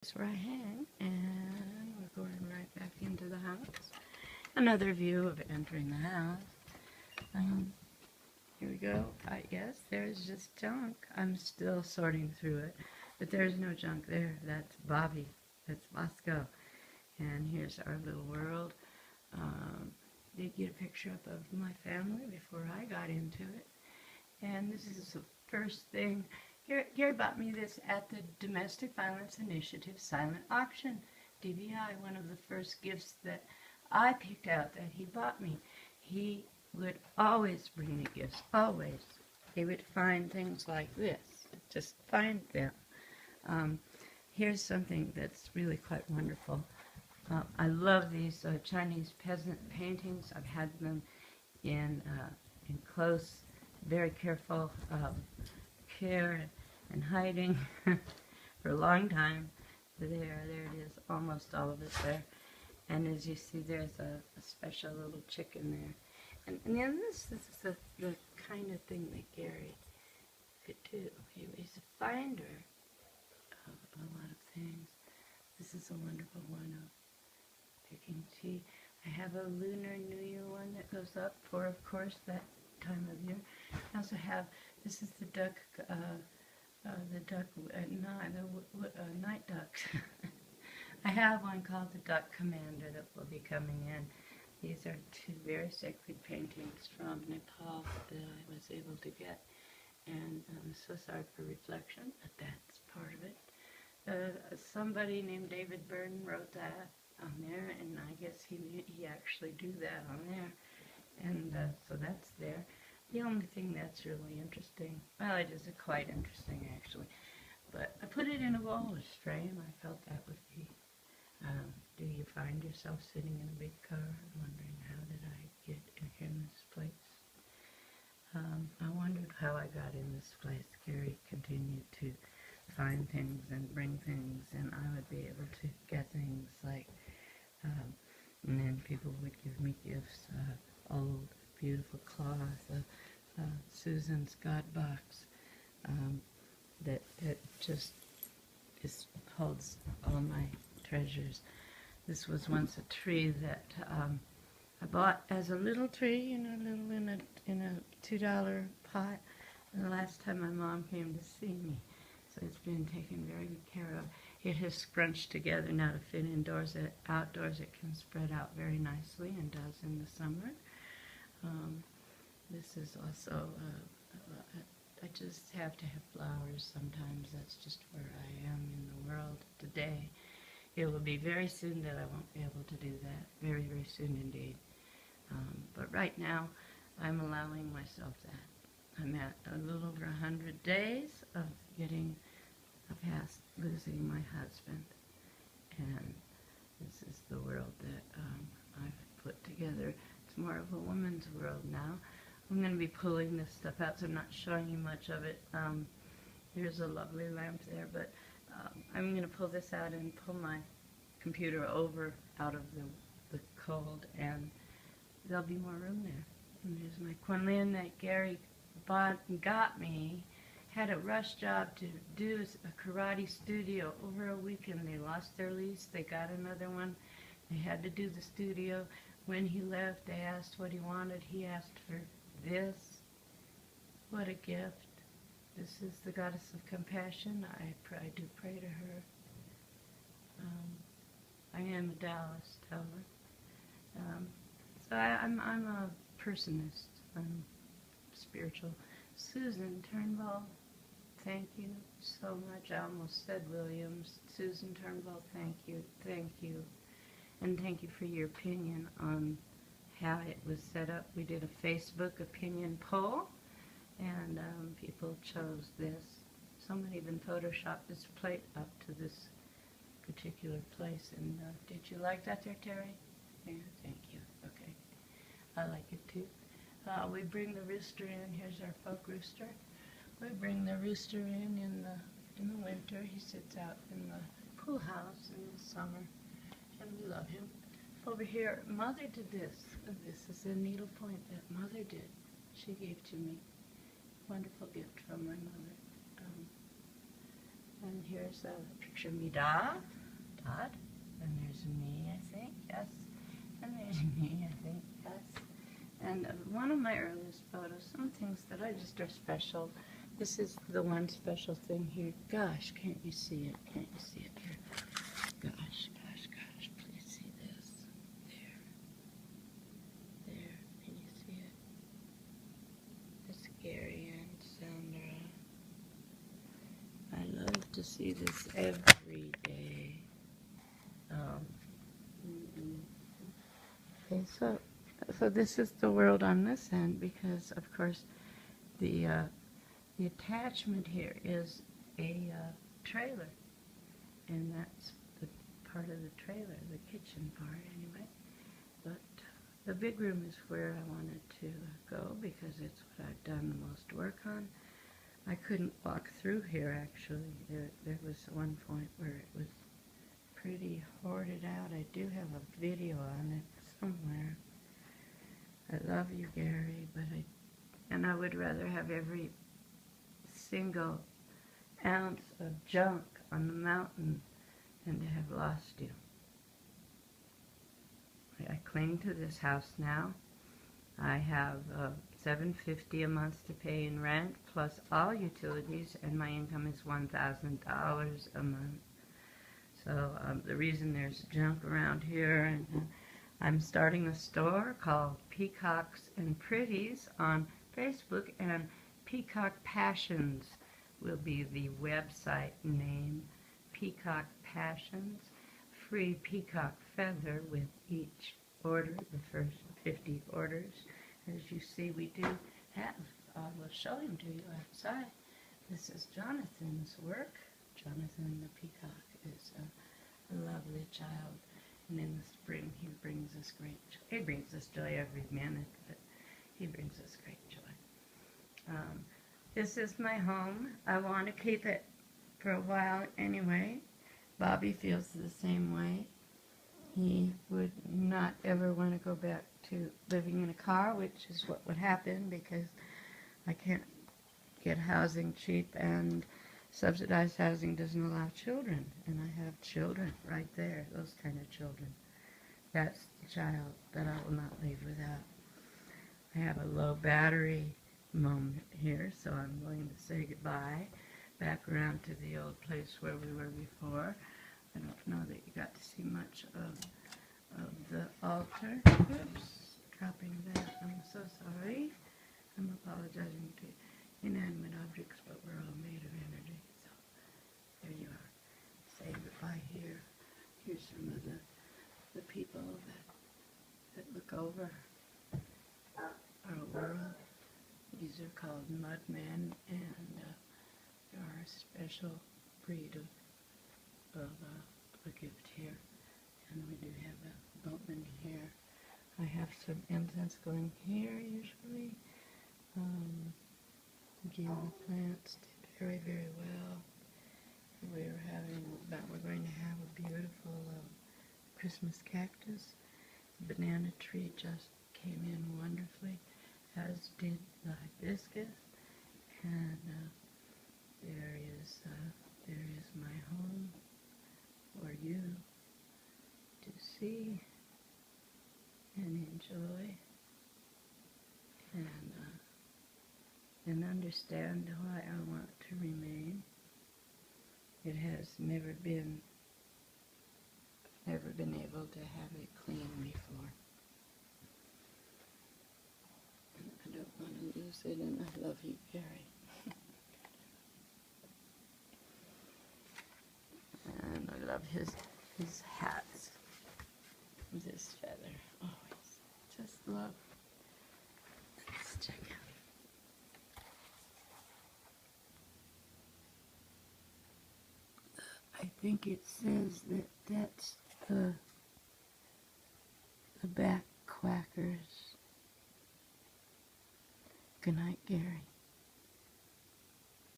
That's where I hang, and we're going right back into the house. Another view of entering the house. Um, Here we go. Yes, there's just junk. I'm still sorting through it, but there's no junk there. That's Bobby. That's Bosco. And here's our little world. Did get a picture up of my family before I got into it. And this is the first thing. Gary bought me this at the Domestic Violence Initiative silent auction, DVI, one of the first gifts that I picked out that he bought me. He would always bring me gifts, always. He would find things like this, just find them. Here's something that's really quite wonderful. I love these Chinese peasant paintings. I've had them in close, very careful care and hiding for a long time. There it is, almost all of it there. And as you see, there's a special little chicken there. And then this is the kind of thing that Gary could do. He's a finder of a lot of things. This is a wonderful one of picking tea. I have a Lunar New Year one that goes up for, of course, that time of year. I also have, this is the duck, night ducks. I have one called the Duck Commander that will be coming in. These are two very sacred paintings from Nepal that I was able to get. And I'm so sorry for reflection, but that's part of it. Somebody named David Burton wrote that on there, and I guess he actually drew that on there. And so that's there. The only thing that's really interesting, well, it isn't quite interesting actually, but I put it in a walrus frame. I felt that would be, do you find yourself sitting in a big car wondering how did I get here in this place? I wondered how I got in this place. Gary continued to find things and bring things, and I would be able to get things like, and then people would give me gifts, old beautiful cloth, Susan's God box, that just holds all my treasures. This was once a tree that I bought as a little tree, little in a $2 pot. And the last time my mom came to see me, so it's been taken very good care of. It has scrunched together now to fit indoors. Outdoors it can spread out very nicely and does in the summer. This is also, I just have to have flowers sometimes. That's just where I am in the world today. It will be very soon that I won't be able to do that. Very, very soon indeed. But right now, I'm allowing myself that. I'm at a little over 100 days of past losing my husband. And this is the world that I've put together. It's more of a woman's world now. I'm going to be pulling this stuff out, so I'm not showing you much of it. Here's a lovely lamp there, but I'm going to pull this out and pull my computer over out of the cold, and there'll be more room there. And there's my Quinlan that Gary bought and got me. Had a rush job to do a karate studio over a weekend. They lost their lease. They got another one. They had to do the studio. When he left, they asked what he wanted. He asked for this. What a gift. This is the goddess of compassion. I do pray to her. I am a Taoist, however. So I'm a personist. I'm spiritual. Susan Turnbull, thank you so much. I almost said Williams. Susan Turnbull, thank you. Thank you. And thank you for your opinion on how it was set up. We did a Facebook opinion poll, and people chose this. Somebody even photoshopped this plate up to this particular place. And did you like that there, Terry? Yeah, thank you. Okay. I like it too. We bring the rooster in. Here's our folk rooster. We bring the rooster in the winter. He sits out in the pool house in the summer, and we love him. Over here, Mother did this. This is a needlepoint that Mother did. She gave to me. Wonderful gift from my mother. And here's a picture of me, Todd. And there's me, I think, yes. And there's me, I think, yes. And one of my earliest photos, some things that I just are special. This is the one special thing here. Gosh, can't you see it? Can't you see it here? Gosh, gosh, gosh, please see this. There. Can you see it? That's Gary and Sandra. I love to see this every day. Okay, so this is the world on this end, because of course the attachment here is a trailer, and that's the part of the trailer, the kitchen part anyway. But the big room is where I wanted to go, because it's what I've done the most work on. I couldn't walk through here actually. There was one point where it was pretty hoarded out. I do have a video on it somewhere. I love you, Gary, but I would rather have every single ounce of junk on the mountain than to have lost you. I cling to this house now. I have $750 a month to pay in rent plus all utilities, and my income is $1,000 a month. So the reason there's junk around here, and I'm starting a store called Peacocks and Pretties on Facebook, and Peacock Passions will be the website name. Peacock Passions, free peacock feather with each order, the first 50 orders. As you see, we do have, we'll show him to you outside. This is Jonathan's work. Jonathan the peacock is a lovely child, and in the spring he brings us joy every minute, but he brings us great joy. This is my home. I want to keep it for a while anyway. Bobby feels the same way. He would not ever want to go back to living in a car, which is what would happen because I can't get housing cheap, and subsidized housing doesn't allow children, and I have children right there, those kind of children. That's the child that I will not leave without. I have a low battery moment here, so I'm going to say goodbye, back around to the old place where we were before. I don't know that you got to see much of the altar. Oops, dropping that. I'm so sorry. I'm apologizing to inanimate objects, but we're all made of energy. So there you are. Say goodbye here. Here's some of the people that look over our world. These are called mudmen, and they are a special breed of a gift here. And we do have a boatman here. I have some incense going here usually. Again, the plants did very, very well. We're going to have a beautiful Christmas cactus. The banana tree just came in wonderfully, as did the hibiscus. And there is my home for you to see and enjoy, and understand why I want to remain. It has never been able to have it clean before. And I don't want to lose it, and I love you, Gary. And I love his hats. This feather. Always. Just love. Let's check out. I think it says that that's the back quackers. Good night, Gary.